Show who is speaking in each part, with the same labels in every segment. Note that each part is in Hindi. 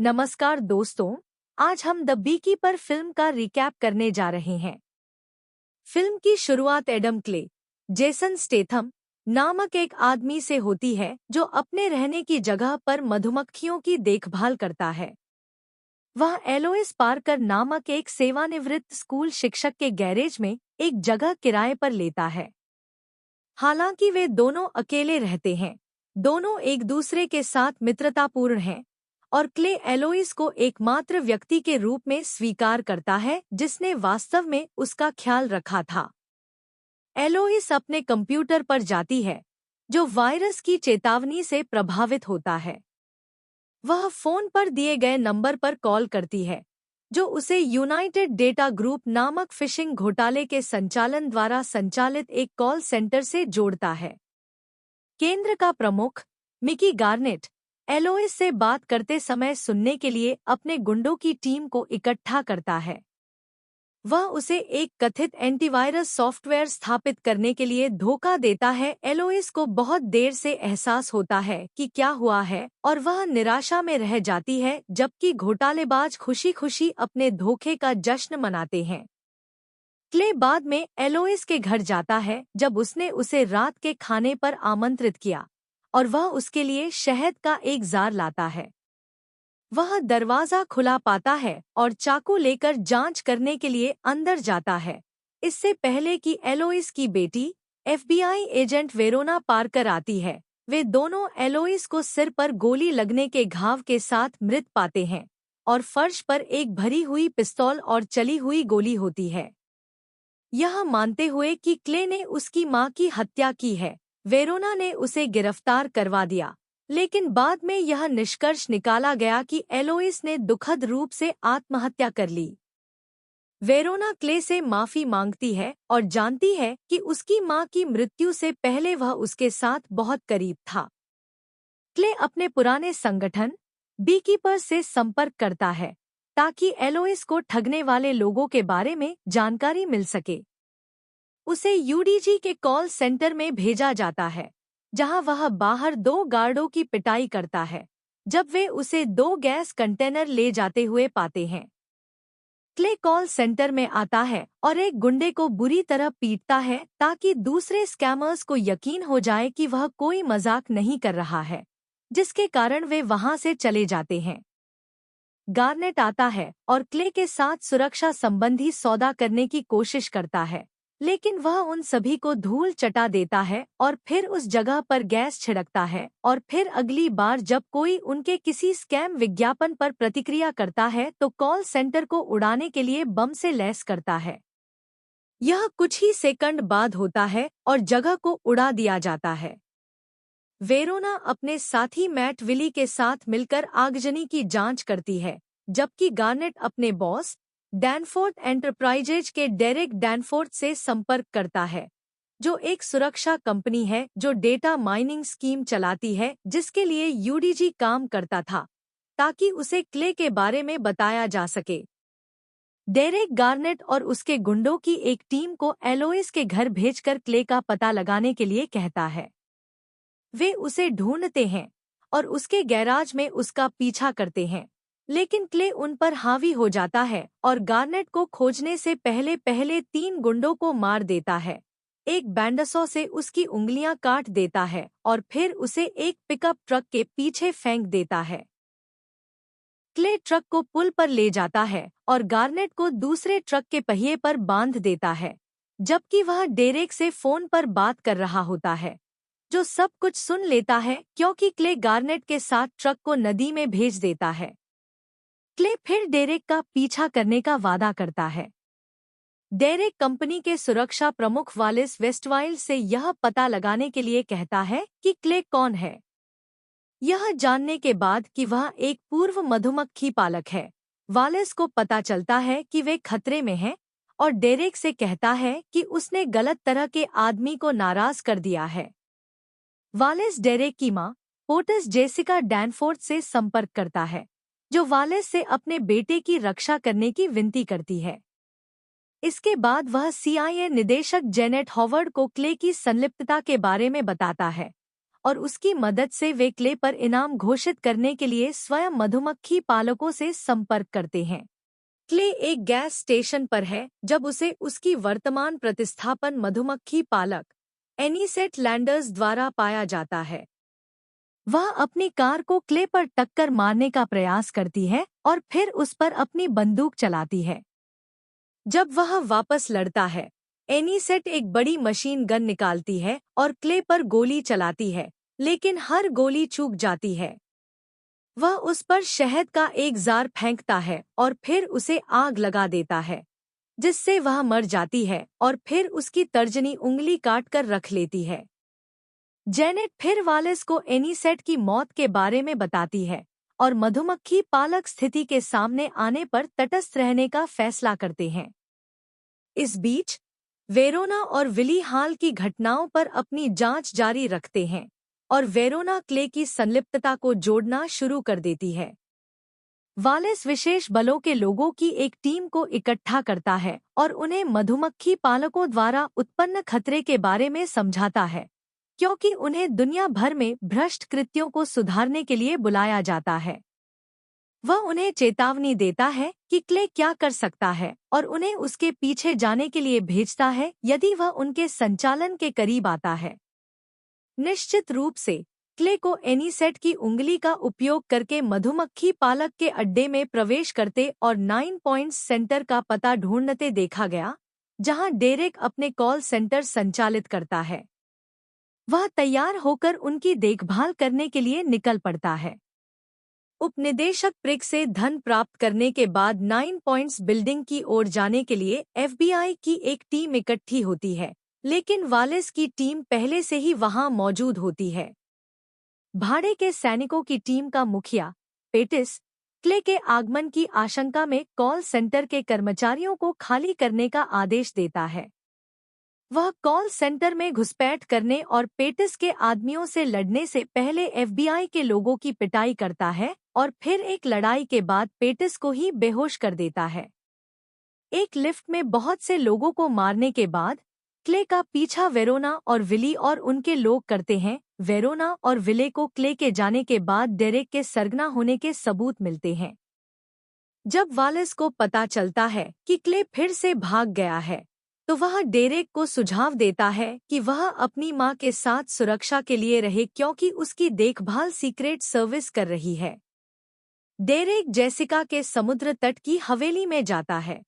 Speaker 1: नमस्कार दोस्तों, आज हम द बीकीपर फिल्म का रिकैप करने जा रहे हैं। फिल्म की शुरुआत एडम क्ले, जेसन स्टेथम नामक एक आदमी से होती है जो अपने रहने की जगह पर मधुमक्खियों की देखभाल करता है। वह एलोइस पार्कर नामक एक सेवानिवृत्त स्कूल शिक्षक के गैरेज में एक जगह किराए पर लेता है। हालांकि वे दोनों अकेले रहते हैं, दोनों एक दूसरे के साथ मित्रतापूर्ण हैं और क्ले एलोइस को एकमात्र व्यक्ति के रूप में स्वीकार करता है जिसने वास्तव में उसका ख्याल रखा था। एलोइस अपने कंप्यूटर पर जाती है, जो वायरस की चेतावनी से प्रभावित होता है। वह फोन पर दिए गए नंबर पर कॉल करती है, जो उसे यूनाइटेड डेटा ग्रुप नामक फिशिंग घोटाले के संचालन द्वारा संचालित एक कॉल सेंटर से जोड़ता है। केंद्र का प्रमुख मिकी गार्नेट एलोइस से बात करते समय सुनने के लिए अपने गुंडों की टीम को इकट्ठा करता है। वह उसे एक कथित एंटीवायरस सॉफ्टवेयर स्थापित करने के लिए धोखा देता है। एलोइस को बहुत देर से एहसास होता है कि क्या हुआ है और वह निराशा में रह जाती है, जबकि घोटालेबाज खुशी-खुशी अपने धोखे का जश्न मनाते हैं। क्ले बाद में एलोइस के घर जाता है जब उसने उसे रात के खाने पर आमंत्रित किया और वह उसके लिए शहद का एक जार लाता है। वह दरवाजा खुला पाता है और चाकू लेकर जांच करने के लिए अंदर जाता है, इससे पहले कि एलोइस की बेटी एफबीआई एजेंट वेरोना पार्कर आती है। वे दोनों एलोइस को सिर पर गोली लगने के घाव के साथ मृत पाते हैं और फर्श पर एक भरी हुई पिस्तौल और चली हुई गोली होती है। यह मानते हुए कि क्ले ने उसकी मां की हत्या की है, वेरोना ने उसे गिरफ्तार करवा दिया, लेकिन बाद में यह निष्कर्ष निकाला गया कि एलोइस ने दुखद रूप से आत्महत्या कर ली। वेरोना क्ले से माफी मांगती है और जानती है कि उसकी मां की मृत्यु से पहले वह उसके साथ बहुत करीब था। क्ले अपने पुराने संगठन बीकीपर से संपर्क करता है ताकि एलोइस को ठगने वाले लोगों के बारे में जानकारी मिल सके। उसे यूडीजी के कॉल सेंटर में भेजा जाता है, जहां वह बाहर दो गार्डों की पिटाई करता है जब वे उसे दो गैस कंटेनर ले जाते हुए पाते हैं। क्ले कॉल सेंटर में आता है और एक गुंडे को बुरी तरह पीटता है ताकि दूसरे स्कैमर्स को यकीन हो जाए कि वह कोई मजाक नहीं कर रहा है, जिसके कारण वे वहां से चले जाते हैं। गार्नेट आता है और क्ले के साथ सुरक्षा संबंधी सौदा करने की कोशिश करता है, लेकिन वह उन सभी को धूल चटा देता है और फिर उस जगह पर गैस छिड़कता है और फिर अगली बार जब कोई उनके किसी स्कैम विज्ञापन पर प्रतिक्रिया करता है तो कॉल सेंटर को उड़ाने के लिए बम से लैस करता है। यह कुछ ही सेकंड बाद होता है और जगह को उड़ा दिया जाता है। वेरोना अपने साथी मैट विली के साथ मिलकर आगजनी की जांच करती है, जबकि गार्नेट अपने बॉस डैनफोर्थ एंटरप्राइजेज के डेरेक डैनफोर्थ से संपर्क करता है, जो एक सुरक्षा कंपनी है जो डेटा माइनिंग स्कीम चलाती है जिसके लिए यूडीजी काम करता था, ताकि उसे क्ले के बारे में बताया जा सके। डेरेक गार्नेट और उसके गुंडों की एक टीम को एलोइस के घर भेजकर क्ले का पता लगाने के लिए कहता है। वे उसे ढूंढते हैं और उसके गैराज में उसका पीछा करते हैं, लेकिन क्ले उन पर हावी हो जाता है और गार्नेट को खोजने से पहले पहले 3 गुंडों को मार देता है, एक बैंडसॉ से उसकी उंगलियां काट देता है और फिर उसे एक पिकअप ट्रक के पीछे फेंक देता है। क्ले ट्रक को पुल पर ले जाता है और गार्नेट को दूसरे ट्रक के पहिए पर बांध देता है, जबकि वह डेरेक से फोन पर बात कर रहा होता है, जो सब कुछ सुन लेता है क्योंकि क्ले गार्नेट के साथ ट्रक को नदी में भेज देता है। क्ले फिर डेरेक का पीछा करने का वादा करता है। डेरेक कंपनी के सुरक्षा प्रमुख वालिस वेस्टवाइल्ड से यह पता लगाने के लिए कहता है कि क्ले कौन है। यह जानने के बाद कि वह एक पूर्व मधुमक्खी पालक है, वालिस को पता चलता है कि वे खतरे में हैं और डेरेक से कहता है कि उसने गलत तरह के आदमी को नाराज कर दिया है। वालिस डेरेक की मां पोटस जेसिका डैनफोर्थ से संपर्क करता है, जो वालिस से अपने बेटे की रक्षा करने की विनती करती है। इसके बाद वह सीआईए निदेशक जेनेट हॉवर्ड को क्ले की संलिप्तता के बारे में बताता है और उसकी मदद से वे क्ले पर इनाम घोषित करने के लिए स्वयं मधुमक्खी पालकों से संपर्क करते हैं। क्ले एक गैस स्टेशन पर है जब उसे उसकी वर्तमान प्रतिस्थापन मधुमक्खी पालक एनीसेट लैंडर्स द्वारा पाया जाता है। वह अपनी कार को क्ले पर टक्कर मारने का प्रयास करती है और फिर उस पर अपनी बंदूक चलाती है। जब वह वापस लड़ता है, एनीसेट एक बड़ी मशीन गन निकालती है और क्ले पर गोली चलाती है, लेकिन हर गोली चूक जाती है। वह उस पर शहद का एक जार फेंकता है और फिर उसे आग लगा देता है, जिससे वह मर जाती है और फिर उसकी तर्जनी उंगली काटकर रख लेती है। जेनेट फिर वालेस को एनीसेट की मौत के बारे में बताती है और मधुमक्खी पालक स्थिति के सामने आने पर तटस्थ रहने का फैसला करते हैं। इस बीच वेरोना और विली हाल की घटनाओं पर अपनी जांच जारी रखते हैं और वेरोना क्ले की संलिप्तता को जोड़ना शुरू कर देती है। वालेस विशेष बलों के लोगों की एक टीम को इकट्ठा करता है और उन्हें मधुमक्खी पालकों द्वारा उत्पन्न खतरे के बारे में समझाता है, क्योंकि उन्हें दुनिया भर में भ्रष्ट कृत्यों को सुधारने के लिए बुलाया जाता है। वह उन्हें चेतावनी देता है कि क्ले क्या कर सकता है और उन्हें उसके पीछे जाने के लिए भेजता है यदि वह उनके संचालन के करीब आता है। निश्चित रूप से क्ले को एनीसेट की उंगली का उपयोग करके मधुमक्खी पालक के अड्डे में प्रवेश करते और 9 पॉइंट्स सेंटर का पता ढूंढते देखा गया, जहां डेरेक अपने कॉल सेंटर संचालित करता है। वह तैयार होकर उनकी देखभाल करने के लिए निकल पड़ता है। उपनिदेशक प्रिक से धन प्राप्त करने के बाद 9 पॉइंट्स बिल्डिंग की ओर जाने के लिए FBI की एक टीम इकट्ठी होती है, लेकिन वालेस की टीम पहले से ही वहां मौजूद होती है। भाड़े के सैनिकों की टीम का मुखिया पेटिस क्ले के आगमन की आशंका में कॉल सेंटर के कर्मचारियों को खाली करने का आदेश देता है। वह कॉल सेंटर में घुसपैठ करने और पेटिस के आदमियों से लड़ने से पहले FBI के लोगों की पिटाई करता है और फिर एक लड़ाई के बाद पेटिस को ही बेहोश कर देता है। एक लिफ्ट में बहुत से लोगों को मारने के बाद क्ले का पीछा वेरोना और विली और उनके लोग करते हैं। वेरोना और विले को क्ले के जाने के बाद डेरेक के सरगना होने के सबूत मिलते हैं। जब वालेस को पता चलता है कि क्ले फिर से भाग गया है, तो वह डेरेक को सुझाव देता है कि वह अपनी मां के साथ सुरक्षा के लिए रहे, क्योंकि उसकी देखभाल सीक्रेट सर्विस कर रही है। डेरेक जेसिका के समुद्र तट की हवेली में जाता है।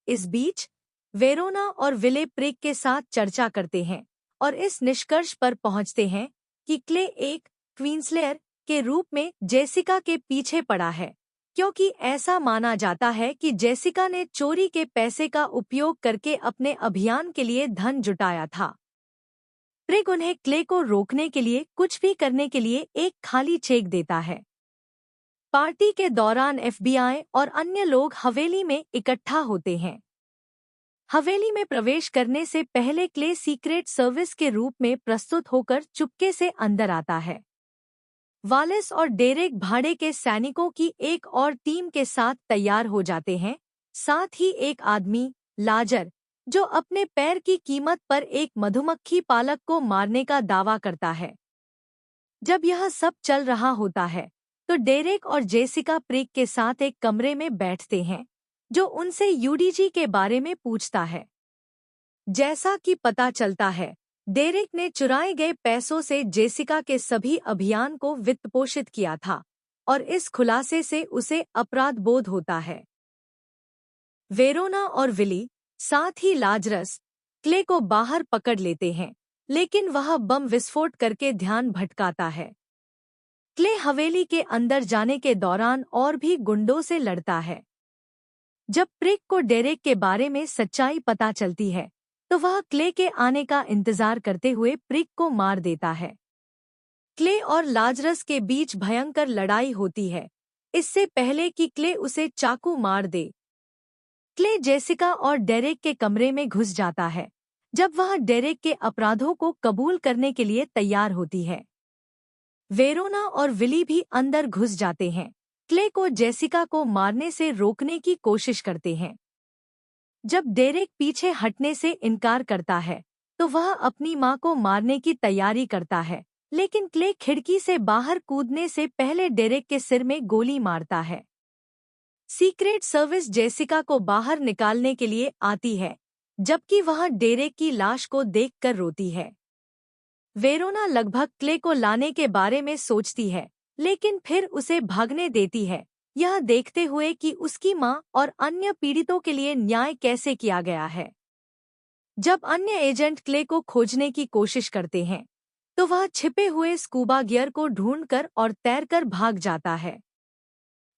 Speaker 1: इस बीच वेरोना और विले प्रिक के साथ चर्चा करते हैं और इस निष्कर्ष पर पहुंचते हैं कि क्ले एक क्वींसलेयर के रूप में जेसिका के पीछे पड़ा है, क्योंकि ऐसा माना जाता है कि जेसिका ने चोरी के पैसे का उपयोग करके अपने अभियान के लिए धन जुटाया था। प्रिक उन्हें क्ले को रोकने के लिए कुछ भी करने के लिए एक खाली चेक देता है। पार्टी के दौरान FBI और अन्य लोग हवेली में इकट्ठा होते हैं। हवेली में प्रवेश करने से पहले क्ले सीक्रेट सर्विस के रूप में प्रस्तुत होकर चुपके से अंदर आता है। वालेस और डेरेक भाड़े के सैनिकों की एक और टीम के साथ तैयार हो जाते हैं, साथ ही एक आदमी लाजर, जो अपने पैर की कीमत पर एक मधुमक्खी पालक को मारने का दावा करता है। जब यह सब चल रहा होता है, तो डेरेक और जेसिका प्रिक के साथ एक कमरे में बैठते हैं, जो उनसे UDG के बारे में पूछता है। जैसा कि पता चलता है, डेरेक ने चुराए गए पैसों से जेसिका के सभी अभियान को वित्तपोषित किया था और इस खुलासे से उसे अपराध बोध होता है। वेरोना और विली, साथ ही लाजरस, क्ले को बाहर पकड़ लेते हैं, लेकिन वह बम विस्फोट करके ध्यान भटकाता है। क्ले हवेली के अंदर जाने के दौरान और भी गुंडों से लड़ता है। जब प्रिक को डेरेक के बारे में सच्चाई पता चलती है, तो वह क्ले के आने का इंतजार करते हुए प्रिक को मार देता है। क्ले और लाजरस के बीच भयंकर लड़ाई होती है, इससे पहले कि क्ले उसे चाकू मार दे। क्ले जेसिका और डेरेक के कमरे में घुस जाता है, जब वह डेरेक के अपराधों को कबूल करने के लिए तैयार होती है। वेरोना और विली भी अंदर घुस जाते हैं, क्ले को जेसिका को मारने से रोकने की कोशिश करते हैं। जब डेरेक पीछे हटने से इनकार करता है, तो वह अपनी मां को मारने की तैयारी करता है, लेकिन क्ले खिड़की से बाहर कूदने से पहले डेरेक के सिर में गोली मारता है। सीक्रेट सर्विस जेसिका को बाहर निकालने के लिए आती है, जबकि वह डेरेक की लाश को देखकर रोती है। वेरोना लगभग क्ले को लाने के बारे में सोचती है, लेकिन फिर उसे भागने देती है, यह देखते हुए कि उसकी मां और अन्य पीड़ितों के लिए न्याय कैसे किया गया है। जब अन्य एजेंट क्ले को खोजने की कोशिश करते हैं, तो वह छिपे हुए स्कूबा गियर को ढूंढकर और तैरकर भाग जाता है।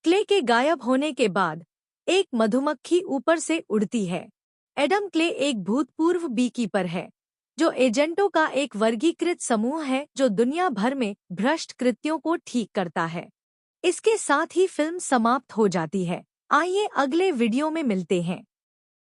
Speaker 1: क्ले के गायब होने के बाद एक मधुमक्खी ऊपर से उड़ती है। एडम क्ले एक भूतपूर्व बीकीपर है, जो एजेंटों का एक वर्गीकृत समूह है जो दुनिया भर में भ्रष्ट कृत्यों को ठीक करता है। इसके साथ ही फिल्म समाप्त हो जाती है। आइए अगले वीडियो में मिलते हैं।